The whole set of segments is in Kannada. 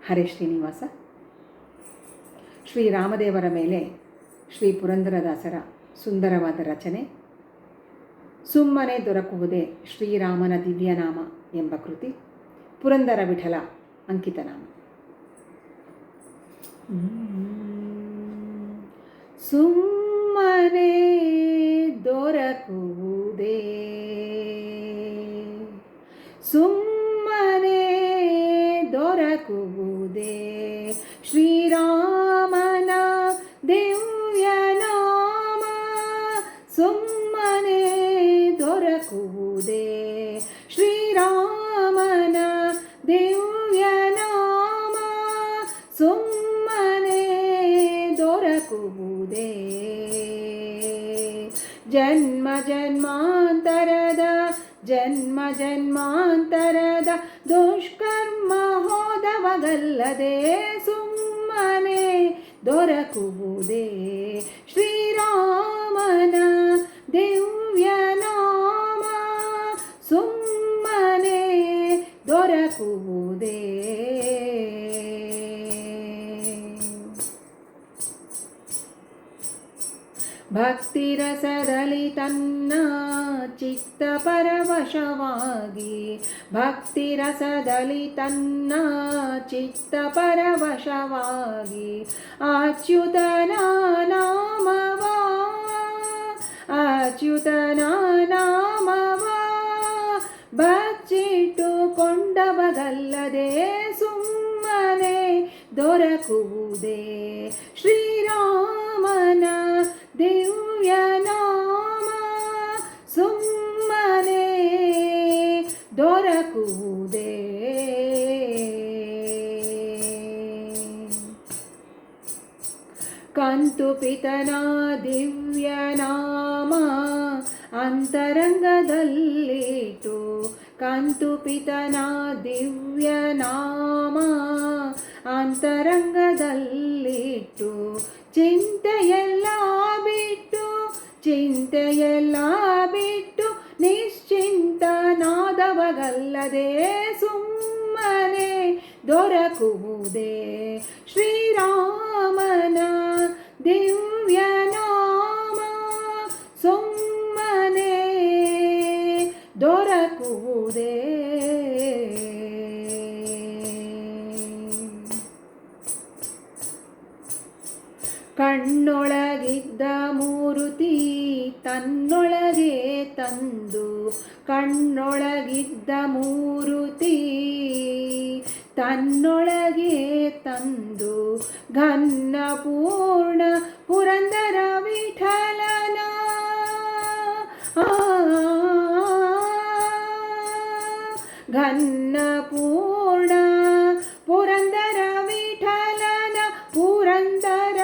ಹರೇ ಶ್ರೀನಿವಾಸ. ಶ್ರೀರಾಮದೇವರ ಮೇಲೆ ಶ್ರೀ ಪುರಂದರದಾಸರ ಸುಂದರವಾದ ರಚನೆ ಸುಮ್ಮನೆ ದೊರಕುವುದೇ ಶ್ರೀರಾಮನ ದಿವ್ಯನಾಮ ಎಂಬ ಕೃತಿ. ಪುರಂದರ ವಿಠಲ ಅಂಕಿತನಾಮ. ಸುಮ್ಮನೆ ದೊರಕುವುದೇ ಸುಮ್ಮನೆ ದೊರಕುವುದೇ ಶ್ರೀರಾಮನ ದಿವ್ಯನಾಮ. ಸುಮ್ಮನೆ ದೊರಕುವುದೇ ಶ್ರೀರಾಮನ ದಿವ್ಯನಾಮ. ಸುಮ್ಮನೆ ದೊರಕುವುದೇ ಜನ್ಮ ಜನ್ಮಾಂತರದ ದುಷ್ಕರ್ಮ ಹೋದವಗಲ್ಲದೆ ಸುಮ್ಮನೆ ದೊರಕುವುದೇ ಶ್ರೀರಾಮನ ದಿವ್ಯನಾಮ. ಸುಮ್ಮನೆ ದೊರಕುವುದೇ ಭಕ್ತಿರಸದಲ್ಲಿ ತನ್ನ ಚಿತ್ತ ಪರವಶವಾಗಿ. ಭಕ್ತಿರಸದಲ್ಲಿ ತನ್ನ ಚಿತ್ತ ಪರವಶವಾಗಿ ಅಚ್ಯುತನ ನಾಮವ ಬಚ್ಚಿಟ್ಟುಕೊಂಡವಗಲ್ಲದೆ ಸುಮ್ಮನೆ ದೊರಕುವುದೇ ಶ್ರೀರಾಮನ ದಿವ್ಯನಾಮ. ಸುಮ್ಮನೆ ದೊರಕುವುದೇ ಕಂತುಪಿತನ ದಿವ್ಯನಾಮ ಅಂತರಂಗದಲ್ಲಿಟ್ಟು. ಕಂತುಪಿತನ ದಿವ್ಯನಾಮ ಅಂತರಂಗದಲ್ಲಿಟ್ಟು ಚಿಂತೆಯೆಲ್ಲ ಬಿಟ್ಟು ನಿಶ್ಚಿಂತನಾದವಗಲ್ಲದೆ ಸುಮ್ಮನೆ ದೊರಕುವುದೇ ಶ್ರೀರಾಮನ ದಿವ್ಯನಾಮ. ಸುಮ್ಮನೆ ದೊರಕುವುದೇ ಕಣ್ಣೊಳಗಿದ್ದ ಮೂರುತಿ ತನ್ನೊಳಗೆ ತಂದು. ಕಣ್ಣೊಳಗಿದ್ದ ಮೂರುತಿ ತನ್ನೊಳಗೆ ತಂದು ಘನ್ನ ಪೂರ್ಣ ಪುರಂದರ ವಿಠಲನ. ಘನ್ನ ಪೂರ್ಣ ಪುರಂದರ ವಿಠಲನ. ಪುರಂದರ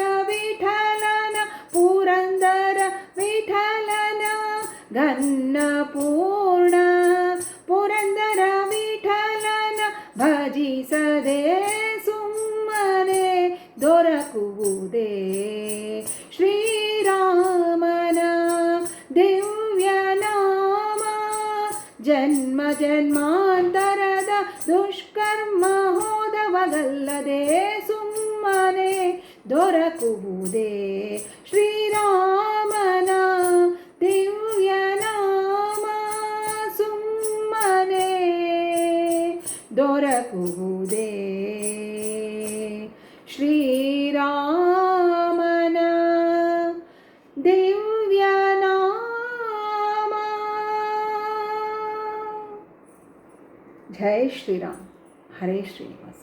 ವಿಠಲನ ಘನ್ನ ಪೂರ್ಣ ಪುರಂದರ ವಿಠಲನ. ಭಜಿಸದೆ ಸುಮ್ಮನೆ ದೊರಕುವುದೇ ಶ್ರೀರಾಮನ ದಿವ್ಯನಾಮ. ಜನ್ಮ ಜನ್ಮಾಂತರದ ದುಷ್ಕರ್ಮ ಹೋದವಗಲ್ಲದೆ ಸುಮ್ಮನೆ ದೊರಕುವುದೇ ಶ್ರೀರಾಮನ ದಿವ್ಯನಾಮ. ಸುಮ್ಮನೆ ದೊರಕುವುದೇ ಶ್ರೀರಾಮನ ದಿವ್ಯನಾಮ. ಜೈ ಶ್ರೀರಾಮ್. ಹರೇ ಶ್ರೀನಿವಾಸ.